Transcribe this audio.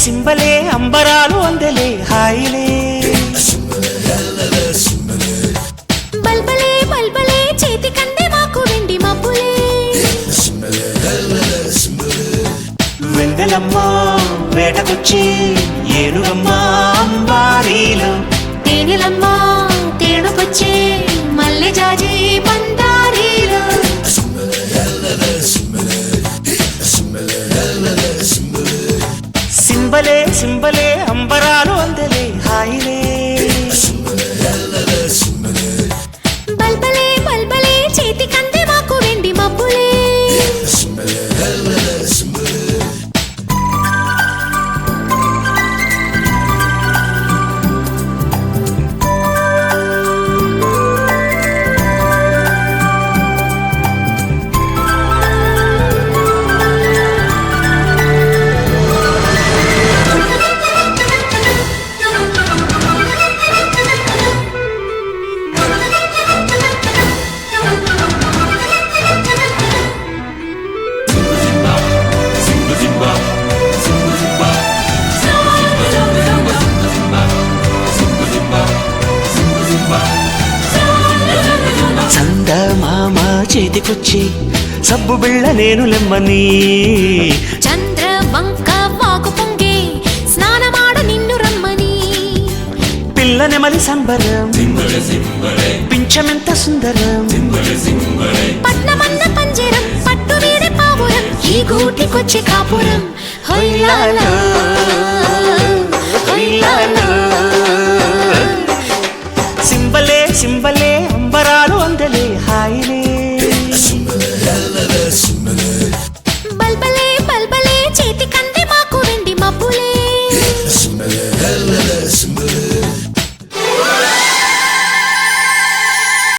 సింబలే అంబరాలు అందలే హాయిలే బల్బలే బల్బలే చేతి కందే మాకు వెండి మబ్బులే వెంగలమ్మ వేటకొచ్చి ఏనుగమ్మ అంబారీలు తేనెలమ్మ తేనుకొచ్చే మల్లె జాజి పందారీలు సింబలే సింబలే అంబరాలు అందలే హాయిలే బల్బలే బల్బలే చేతి కందే మాకు వెండి మబ్బులే చందమామ చేతికొచ్చి సబ్బు బిళ్ళ నేను లెమ్మని చంద్ర వంక వాకు పొంగే స్నానమాడ నిన్ను రమ్మని పిల్ల నెమలి సంబరం పింఛమెంత సుందరం పట్నమన్న పంజరం పట్టు వీడి పావురం ఈ గూటికొచ్చి కాపురం హొయ్యాలో